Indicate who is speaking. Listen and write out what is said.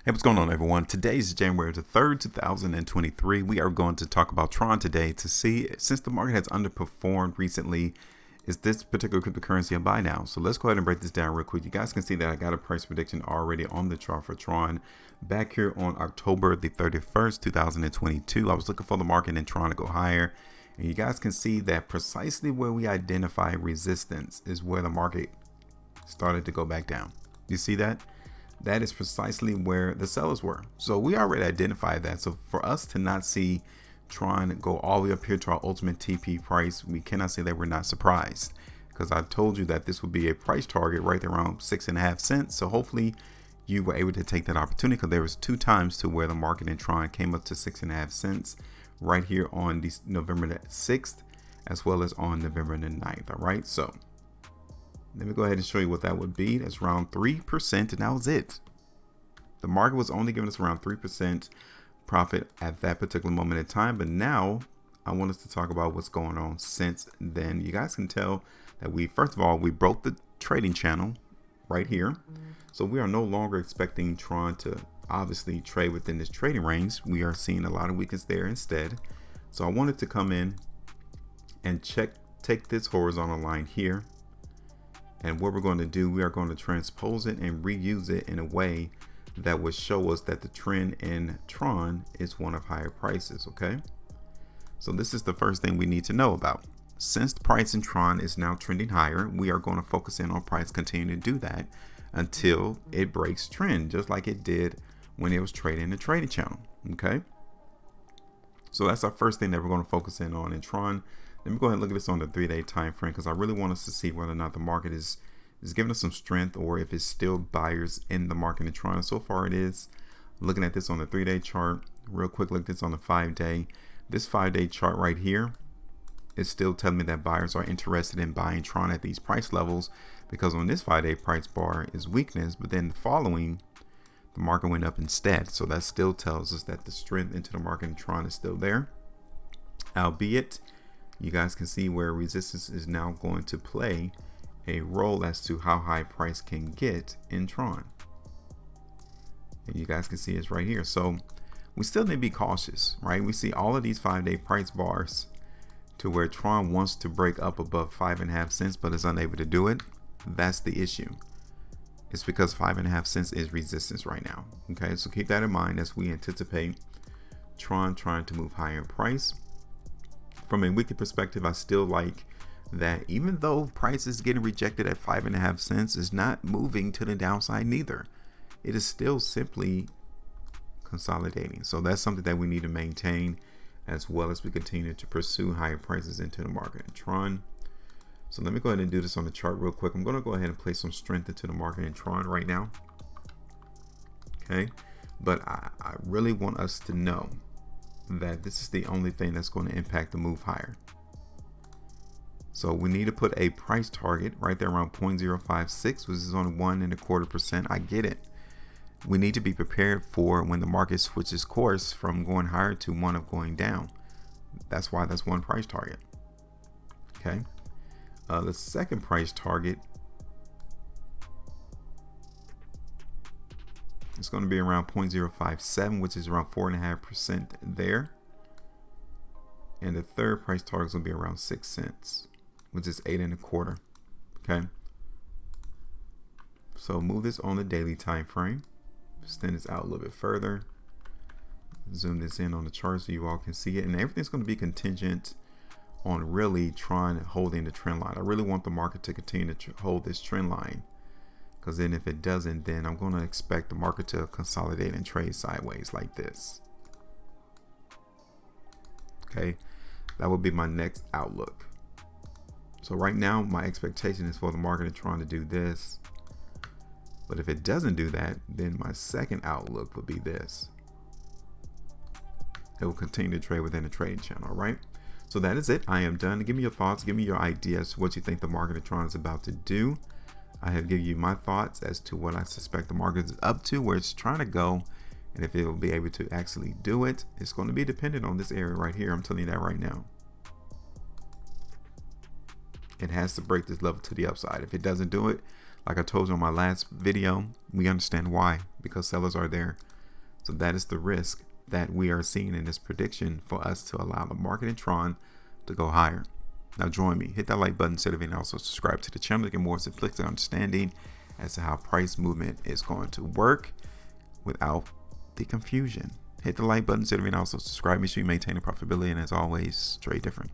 Speaker 1: Hey, what's going on, everyone? Today is January the 3rd, 2023. We are going to talk about Tron today to see, since the market has underperformed recently, is this particular cryptocurrency a buy now? So let's go ahead and break this down real quick. You guys can see that I got a price prediction already on the chart for Tron back here on October the 31st, 2022. I was looking for the market in Tron to go higher. And you guys can see that precisely where we identify resistance is where the market started to go back down. You see that? That is precisely where the sellers were. So we already identified that. So for us to not see Tron go all the way up here to our ultimate TP price, we cannot say that we're not surprised, because I told you that this would be a price target right around 6.5 cents. So hopefully you were able to take that opportunity, because there was 2 times to where the market in Tron came up to 6.5 cents right here on November the 6th, as well as on November the 9th. All right, so let me go ahead and show you what that would be. That's around 3%, and that was it. The market was only giving us around 3% profit at that particular moment in time. But now I want us to talk about what's going on since then. You guys can tell that first of all, we broke the trading channel right here. So we are no longer expecting Tron to obviously trade within this trading range. We are seeing a lot of weakness there instead. So I wanted to come in and take this horizontal line here. And what we're going to do, we are going to transpose it and reuse it in a way that would show us that the trend in Tron is one of higher prices. Okay, so this is the first thing we need to know about. Since the price in Tron is now trending higher, we are going to focus in on price continuing to do that until it breaks trend, just like it did when it was trading the trading channel. Okay, so that's our first thing that we're going to focus in on in Tron. Let me go ahead and look at this on the 3-day time frame, because I really want us to see whether or not the market is giving us some strength, or if it's still buyers in the market in Tron. So far it is. Looking at this on the 3-day chart real quick, look at this on the 5-day. This 5-day chart right here is still telling me that buyers are interested in buying Tron at these price levels, because on this 5-day price bar is weakness, but then the following, the market went up instead. So that still tells us that the strength into the market in Tron is still there, albeit you guys can see where resistance is now going to play a role as to how high price can get in Tron. And you guys can see it's right here. So we still need to be cautious, right? We see all of these 5-day price bars to where Tron wants to break up above 5.5 cents, but is unable to do it. That's the issue. It's because 5.5 cents is resistance right now. Okay, so keep that in mind as we anticipate Tron trying to move higher in price. From a weekly perspective, I still like that even though price is getting rejected at 5.5 cents, is not moving to the downside neither. It is still simply consolidating. So that's something that we need to maintain, as well as we continue to pursue higher prices into the market in Tron. So let me go ahead and do this on the chart real quick. I'm going to go ahead and place some strength into the market in Tron right now. Okay, but I really want us to know that this is the only thing that's going to impact the move higher. So we need to put a price target right there around 0.056, which is on 1.25%. I get it. We need to be prepared for when the market switches course from going higher to one of going down. That's why that's one price target. Okay. The second price target is going to be around 0.057, which is around 4.5% there. And the third price target is going to be around 6 cents, which is 8.25. Okay. So move this on the daily time frame. Extend this out a little bit further. Zoom this in on the chart so you all can see it. And everything's going to be contingent on really Tron holding the trend line. I really want the market to continue to hold this trend line, because then if it doesn't, then I'm going to expect the market to consolidate and trade sideways like this. Okay, that would be my next outlook. So right now my expectation is for the market to try to do this, but if it doesn't do that, then my second outlook would be this. It will continue to trade within the trading channel. All right, so that is it. I am done. Give me your thoughts, give me your ideas, what you think the market in Tron is about to do. I have given you my thoughts as to what I suspect the market is up to, where it's trying to go, and if it will be able to actually do it. It's going to be dependent on this area right here. I'm telling you that right now. It has to break this level to the upside. If it doesn't do it, like I told you on my last video, we understand why, because sellers are there So that is the risk that we are seeing in this prediction for us to allow the market in Tron to go higher. Now join me, hit that like button instead of and also subscribe to the channel to get more simplistic understanding as to how price movement is going to work without the confusion. Hit the like button instead of and also subscribe. Make sure you maintain the profitability, and as always, trade different.